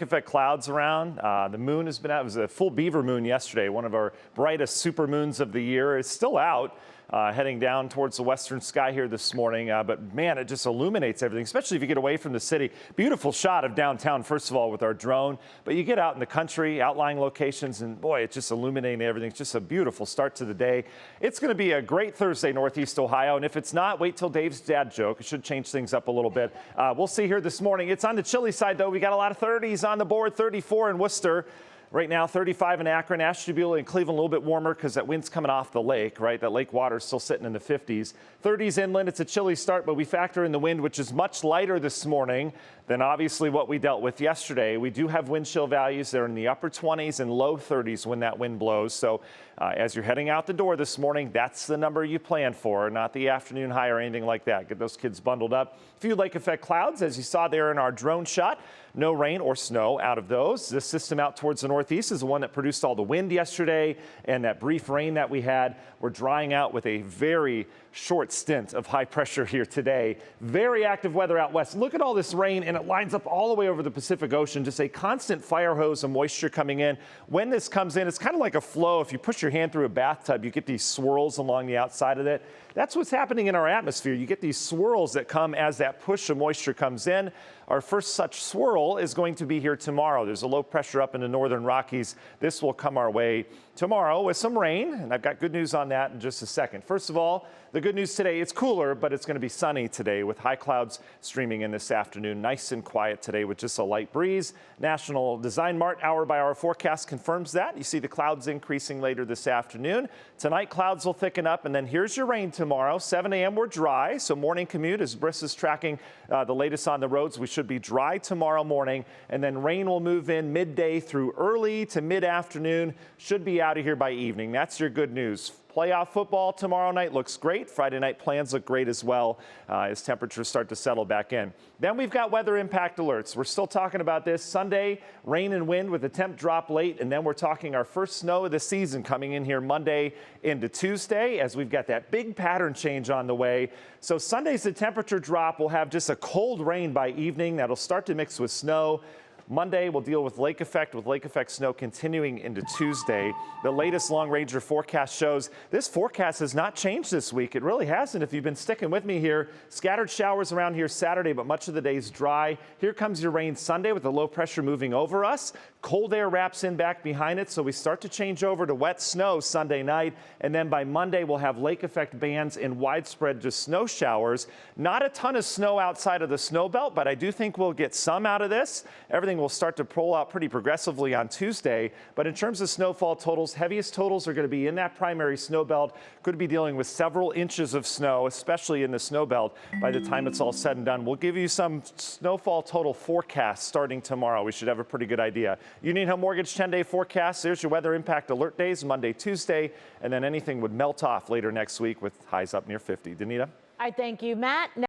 Effect clouds around. The moon has been out. It was a full beaver moon yesterday, one of our brightest super moons of the year. It's still out, heading down towards the western sky here this morning. But man, it just illuminates everything, especially if you get away from the city. Beautiful shot of downtown, first of all, with our drone. But you get out in the country, outlying locations, and boy, it's just illuminating everything. It's just a beautiful start to the day. It's going to be a great Thursday, Northeast Ohio. And if it's not, wait till Dave's dad joke. It should change things up a little bit. We'll see here this morning. It's on the chilly side, though. We got a lot of 30s on the board, 34 in Worcester. Right now, 35 in Akron, Ashtabula, and Cleveland a little bit warmer because that wind's coming off the lake, right? That lake water is still sitting in the 50s. 30s inland, it's a chilly start, but we factor in the wind, which is much lighter this morning than obviously what we dealt with yesterday. We do have wind chill values. They're in the upper 20s and low 30s when that wind blows. So as you're heading out the door this morning, that's the number you plan for, not the afternoon high or anything like that. Get those kids bundled up. A few lake effect clouds, as you saw there in our drone shot. No rain or snow out of those. This system out towards the northeast is the one that produced all the wind yesterday and that brief rain that we had. We're drying out with a very short stint of high pressure here today. Very active weather out west. Look at all this rain, and it lines up all the way over the Pacific Ocean. Just a constant fire hose of moisture coming in. When this comes in, it's kind of like a flow. If you push your hand through a bathtub, you get these swirls along the outside of it. That's what's happening in our atmosphere. You get these swirls that come as that push of moisture comes in. Our first such swirl is going to be here tomorrow. There's a low pressure up in the northern Rockies. This will come our way tomorrow with some rain, and I've got good news on that in just a second. First of all, the good news today, it's cooler, but it's going to be sunny today with high clouds streaming in this afternoon. Nice and quiet today with just a light breeze. National Design Mart hour-by-hour forecast confirms that. You see the clouds increasing later this afternoon. Tonight, clouds will thicken up, and then here's your rain tomorrow. 7 a.m. we're dry, so morning commute as Briss is tracking the latest on the roads. We should be dry tomorrow morning, and then rain will move in midday through early to mid-afternoon. Should be out of here by evening. That's your good news. Playoff football tomorrow night looks great. Friday night plans look great as well as temperatures start to settle back in. Then we've got weather impact alerts. We're still talking about this. Sunday, rain and wind with a temp drop late. And then we're talking our first snow of the season coming in here Monday into Tuesday as we've got that big pattern change on the way. So Sunday's the temperature drop. We'll have just a cold rain by evening that'll start to mix with snow. Monday, we'll deal with lake effect snow continuing into Tuesday. The latest Long Ranger forecast shows this forecast has not changed this week. It really hasn't. If you've been sticking with me here, scattered showers around here Saturday, but much of the day's dry. Here comes your rain Sunday with the low pressure moving over us. Cold air wraps in back behind it, so we start to change over to wet snow Sunday night. And then by Monday, we'll have lake effect bands and widespread just snow showers. Not a ton of snow outside of the snow belt, but I do think we'll get some out of this. Everything will start to pull out pretty progressively on Tuesday. But in terms of snowfall totals, heaviest totals are going to be in that primary snow belt. Could be dealing with several inches of snow, especially in the snow belt by the time it's all said and done. We'll give you some snowfall total forecasts starting tomorrow. We should have a pretty good idea. Union Home Mortgage 10-day forecast. There's your weather impact alert days, Monday, Tuesday, and then anything would melt off later next week with highs up near 50. Danita? I thank you, Matt.